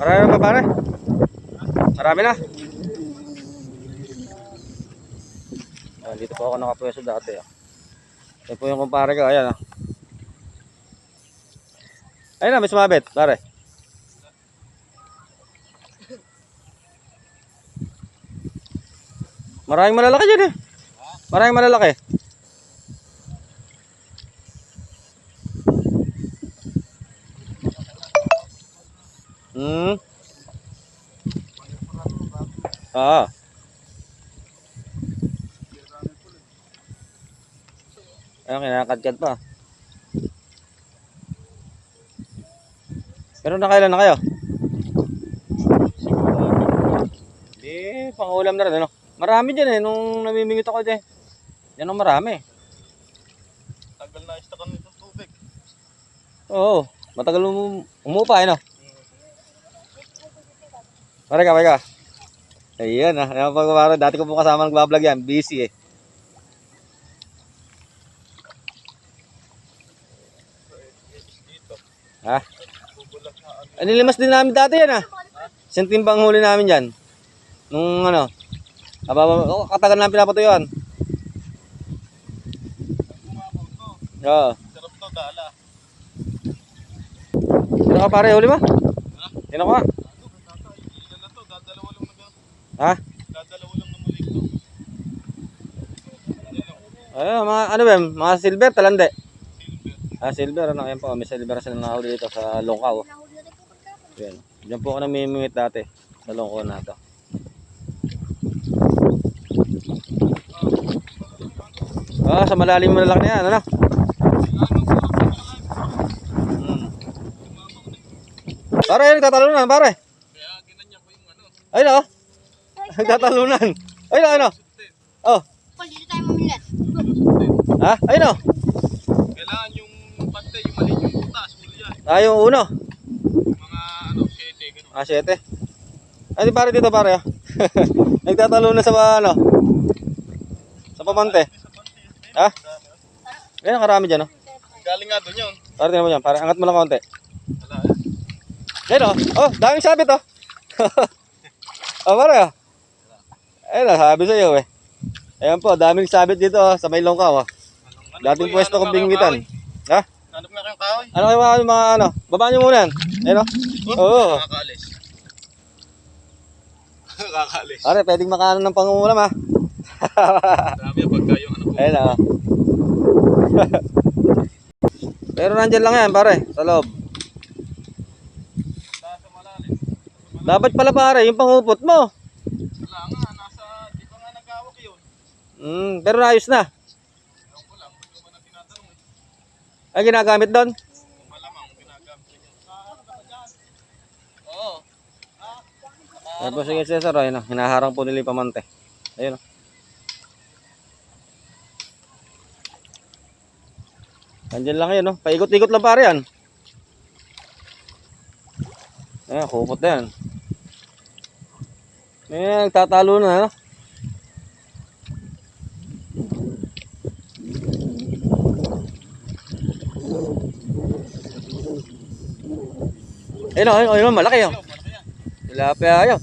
Marami na ba pare? Marami na. Dito po ako nakapwesto dati. Ito po yung kumpare ko. Ayan. Ayun na, may sumabit pare. Maraming malalaki dyan eh. Maraming malalaki. Ah. Ayun, kinakadkad pa. Pero nakailan na kayo? Pangulam na rin ano. Marami dyan eh, nung namimingit ako dyan. Yan ang marami. Tagal na istakan nitong tubig. Oo, matagal umupa eh no. Pare ka. Ayan ah, ayan pa, dati ko po kasama nagbablog yan, busy eh. Ha? Nilimas din namin dati yan ah. Sentimbang huli namin dyan. Nung ano, katagal namin pinapatuyuan. Oo. Sarap to, dala. Sino ka pare, huli mo? Sino ka? Ilan na to, dadalawa lang na gano'n. Ha? Dadalawa lang na malik to. Ayun, mga ano ba, mga silver, talande. Silver, ano, ayan po, may silver sila nahuli dito sa Longkaw. Ayan, diyan po ako namimingit dati, sa Longkaw na ito. Sa malalim mo na lang na yan, ano? Pare, nagtatalunan, pare. Kaya ginanya ko yung ano. Ayun o. Nagtatalunan. Ayun o, ano? Oh. Dito tayo mamilat. Ha? Ayun o. Kailangan yung pante, yung maliit yung butas, huli yan. Yung uno. Mga ano, 7, gano'n. 7. Ay, di pare dito pare ah. Nagtatalunan sa ano? Sa pamante. Ha? Ayun, nakarami dyan o. Galing nga doon yun. Pare, tingnan mo dyan. Pare, angat mo lang kaunti. Wala eh. Ayun o. Oh, daming sabit o. Pare o. Ayun o, sabi sa'yo eh. Ayan po, daming sabit dito sa may Longkaw. Dating pwesto kong bingwitan. Ha? Hanap nga kayong kahoy. Ano kayo mga ano? Babaan nyo muna yan. Ayun o. Oo. Nakakaalis. Nakakaalis. Pare, pwedeng makaano ng pangungulam ha. Dami pagka yung ano po. Ayun o. Pero nandyan lang yan pare, sa loob. Nasa malalim. Dapat pala pare, yung pangupot mo. Wala nga, nasa, di pa nga nagkawak yun. Pero naayos na. Ewan ko lang, ba't naman ang tinatanong eh. Ay, ginagamit doon. Malamang ginagamit niya. Ano ka dyan? Oo. Tapos sige Cesar, ayun o. Hinaharang po nila yung pamante. Ayun o. Nandyan lang yun o. Paikot-ikot lang pare yan. Ayan, kupot na yan. Ayan, nagtatalo na ano. Ayun o, malaki o. Tilapia ayaw.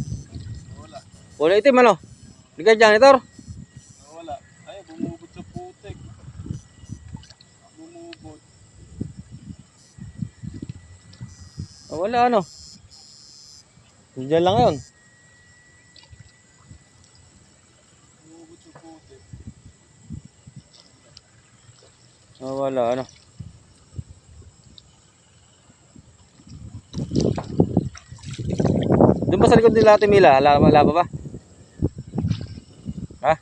Wala. Wala itim ano. Hindi ka janitor. Wala. Ay, bumubot sa putik. Bumubot. Wala ano. Diyan lang yun. Bumubot sa putik. Wala ano. Doon ba sa likod nila Ate Mila? Wala pa ba? Ha?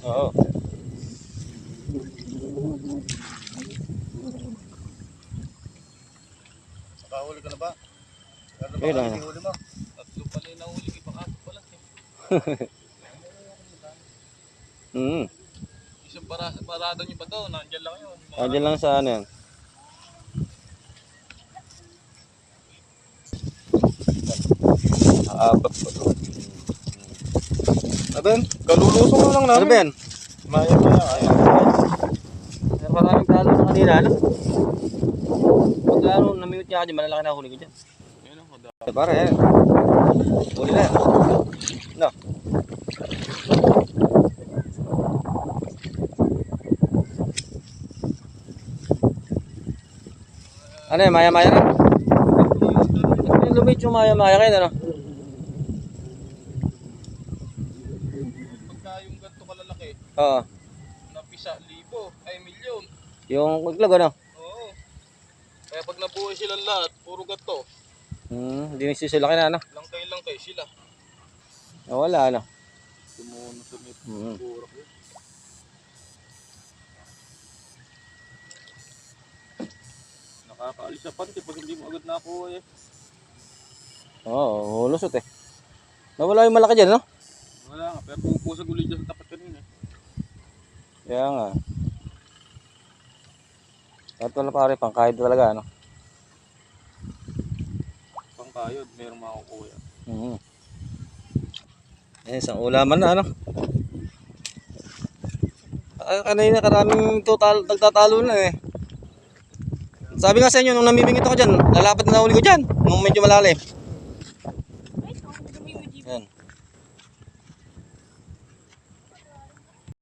Oo. Nakahuli ka na ba? Ano ba Ayun ang na. huli mo? Tatlo pala yung nahuli. Baka pala. Isang parada nyo ba to? Nandiyan lang yun. Diyan lang sa ano yan. Apat po to. Ben, kalulusong na lang Ano namin. ba yan? Maya. Maraming talo kanina, ano? Pag ano, namimit niya ako dyan, malalaki na huli ko dyan. Yan ang madami. Pare, eh. Huli na yan. No. Ano yan, maya-maya na? Lumit yung maya-maya kayo, ano? Pagka yung ganito kalalaki, Oo. napisa libo, ay milyon. Yung kuglag, ano? Oo. Kaya pag nabuhay silang lahat, puro ganito. Hindi nagsisilaki na, ano? Langkay-langkay sila. Wala, ano? Tumuno sa may Mm. burak yun. Nakakaalis sa panty pag hindi mo agad nakuha eh. Oo, lusot eh. Nawala yung malaki dyan, no? Wala nga, pero pupusag ulit dyan sa tapat kanina. Kaya nga. Ito na pare, pangkahit talaga, ano? Pangkayod, mayroong makukuha yan. Isang ulaman na, ano? Kanina karaming nagtatalo na eh. Sabi nga sa inyo, nung namimingit ako dyan, lalapad na nahuli ko dyan, nung medyo malalim.